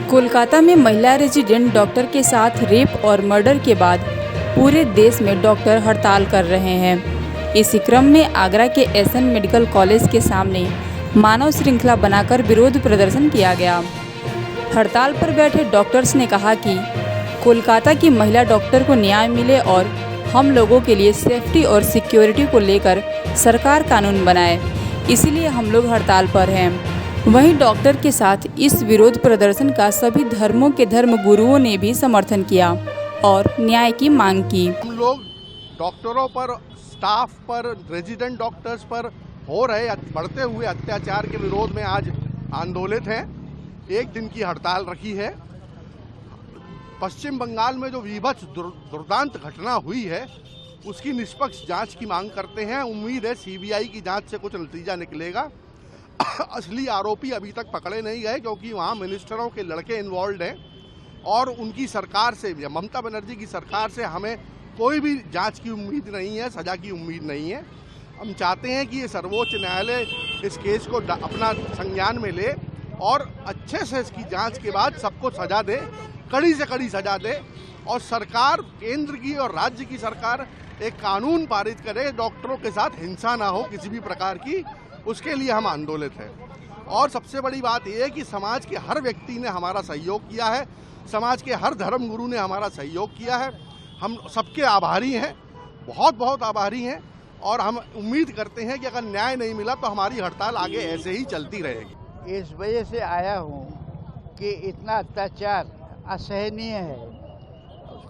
कोलकाता में महिला resident doctor के साथ रेप और मर्डर के बाद पूरे देश में डॉक्टर हड़ताल कर रहे हैं। इसी क्रम में आगरा के एसएन मेडिकल कॉलेज के सामने मानव श्रृंखला बनाकर विरोध प्रदर्शन किया गया। हड़ताल पर बैठे डॉक्टर्स ने कहा कि कोलकाता की महिला डॉक्टर को न्याय मिले और हम लोगों के लिए सेफ्टी और सिक्योरिटी को लेकर सरकार कानून बनाए, इसीलिए हम लोग हड़ताल पर हैं। वहीं डॉक्टर के साथ इस विरोध प्रदर्शन का सभी धर्मों के धर्म गुरुओं ने भी समर्थन किया और न्याय की मांग की। हम लोग डॉक्टरों पर, स्टाफ पर, रेजिडेंट डॉक्टर्स पर हो रहे बढ़ते हुए अत्याचार के विरोध में आज आंदोलित हैं। एक दिन की हड़ताल रखी है। पश्चिम बंगाल में जो विभत्स दुर्दांत घटना हुई है उसकी निष्पक्ष जांच की मांग करते हैं। उम्मीद है सीबीआई की जांच से कुछ नतीजा निकलेगा। असली आरोपी अभी तक पकड़े नहीं गए क्योंकि वहाँ मिनिस्टरों के लड़के इन्वॉल्व हैं और उनकी सरकार से, ममता बनर्जी की सरकार से हमें कोई भी जांच की उम्मीद नहीं है, सजा की उम्मीद नहीं है। हम चाहते हैं कि ये सर्वोच्च न्यायालय इस केस को अपना संज्ञान में ले और अच्छे से इसकी जांच के बाद सबको सजा दे, कड़ी से कड़ी सजा दे और सरकार, केंद्र की और राज्य की सरकार एक कानून पारित करे, डॉक्टरों के साथ हिंसा ना हो किसी भी प्रकार की। उसके लिए हम आंदोलित हैं। और सबसे बड़ी बात यह है कि समाज के हर व्यक्ति ने हमारा सहयोग किया है, समाज के हर धर्म गुरु ने हमारा सहयोग किया है। हम सबके आभारी हैं, बहुत बहुत आभारी हैं और हम उम्मीद करते हैं कि अगर न्याय नहीं मिला तो हमारी हड़ताल आगे ऐसे ही चलती रहेगी। इस वजह से आया हूँ कि इतना अत्याचार असहनीय है,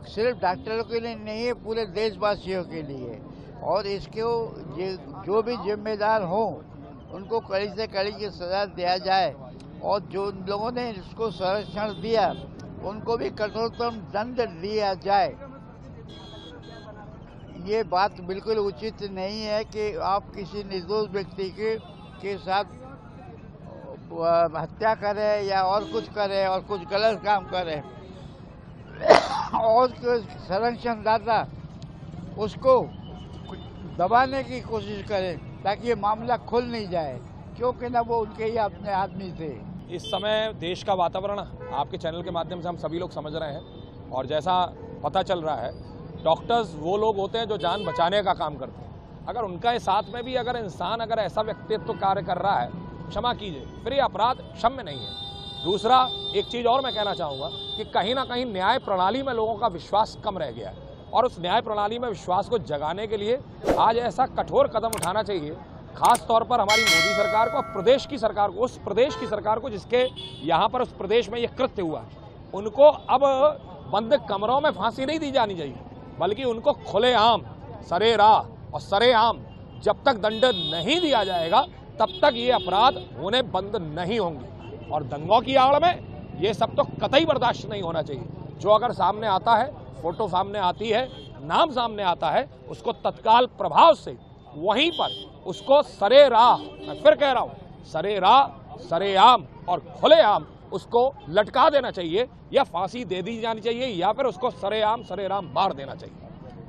सिर्फ डॉक्टरों के लिए नहीं है, पूरे देशवासियों के लिए। और इसको जो भी जिम्मेदार हों उनको कड़ी से कड़ी की सजा दिया जाए और जो लोगों ने इसको संरक्षण दिया उनको भी कठोरतम दंड दिया जाए। ये बात बिल्कुल उचित नहीं है कि आप किसी निर्दोष व्यक्ति के साथ हत्या करें या और कुछ करें और कुछ गलत काम करें और संरक्षणदाता उसको दबाने की कोशिश करें ताकि ये मामला खुल नहीं जाए, क्योंकि ना वो उनके ही अपने आदमी थे। इस समय देश का वातावरण आपके चैनल के माध्यम से हम सभी लोग समझ रहे हैं और जैसा पता चल रहा है, डॉक्टर्स वो लोग होते हैं जो जान बचाने का काम करते हैं। अगर उनका साथ में भी अगर इंसान अगर ऐसा व्यक्तित्व कार्य कर रहा है, क्षमा कीजिए, फिर ये अपराध क्षम्य नहीं है। दूसरा एक चीज़ और मैं कहना चाहूँगा कि कहीं ना कहीं न्याय प्रणाली में लोगों का विश्वास कम रह गया है और उस न्याय प्रणाली में विश्वास को जगाने के लिए आज ऐसा कठोर कदम उठाना चाहिए, खास तौर पर हमारी मोदी सरकार को, प्रदेश की सरकार को, उस प्रदेश की सरकार को जिसके यहाँ पर उस प्रदेश में ये कृत्य हुआ, उनको अब बंद कमरों में फांसी नहीं दी जानी चाहिए, बल्कि उनको खुलेआम, सरेराह और सरेआम जब तक दंड नहीं दिया जाएगा तब तक ये अपराध होने बंद नहीं होंगे। और दंगों की आड़ में ये सब तो कतई बर्दाश्त नहीं होना चाहिए। जो अगर सामने आता है, फोटो सामने आती है, नाम सामने आता है, उसको तत्काल प्रभाव से वहीं पर उसको सरेराह, मैं फिर कह रहा हूँ, सरेराह, सरेआम और खुलेआम उसको लटका देना चाहिए या फांसी दे दी जानी चाहिए या फिर उसको सरेआम सरेराम मार देना चाहिए।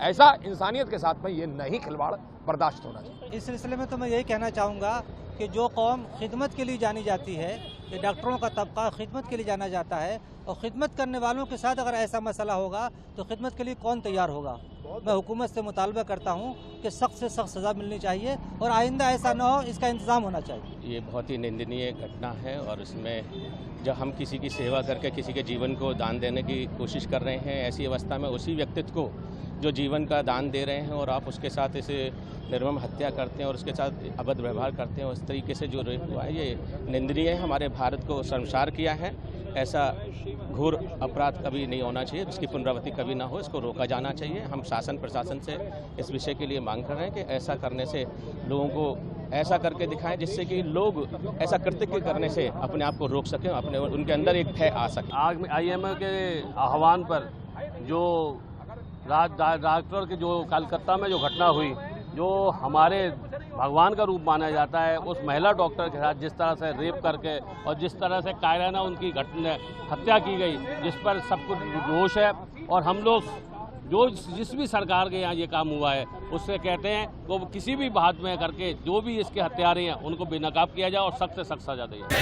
ऐसा इंसानियत के साथ में ये नहीं खिलवाड़ बर्दाश्त होना चाहिए। इस सिलसिले में तो मैं यही कहना चाहूँगा कि जो कौम खिदमत के लिए जानी जाती है, ये डॉक्टरों का तबका खिदमत के लिए जाना जाता है और खिदमत करने वालों के साथ अगर ऐसा मसला होगा तो खिदमत के लिए कौन तैयार होगा। मैं हुकूमत से मुतालबा करता हूँ कि सख्त से सख्त सज़ा मिलनी चाहिए और आइंदा ऐसा न हो, इसका इंतज़ाम होना चाहिए। ये बहुत ही निंदनीय घटना है और इसमें जब हम किसी की सेवा करके किसी के जीवन को दान देने की कोशिश कर रहे हैं, ऐसी अवस्था में उसी व्यक्तित्व को जो जीवन का दान दे रहे हैं और आप उसके साथ इसे निर्मम हत्या करते हैं और उसके साथ अभद्र व्यवहार करते हैं, उस तरीके से जो रेप हुआ है ये निंदनीय है, हमारे भारत को शर्मसार किया है। ऐसा घोर अपराध कभी नहीं होना चाहिए, इसकी पुनरावृत्ति कभी ना हो, इसको रोका जाना चाहिए। हम शासन प्रशासन से इस विषय के लिए मांग कर रहे हैं कि ऐसा करने से लोगों को ऐसा करके दिखाएं जिससे कि लोग ऐसा कृत्य करने से अपने आप को रोक सकें, अपने उनके अंदर एक भय आ सके। IMA के आह्वान पर जो डॉक्टर के जो कलकत्ता में जो घटना हुई, जो हमारे भगवान का रूप माना जाता है, उस महिला डॉक्टर के साथ जिस तरह से रेप करके और जिस तरह से कायराना उनकी हत्या की गई, जिस पर सब कुछ रोष है। और हम लोग जो जिस भी सरकार के यहाँ ये काम हुआ है उससे कहते हैं वो किसी भी बात में करके जो भी इसके हत्यारे हैं उनको बेनकाब किया जाए और सख्त से सख्त सजा दी जाए।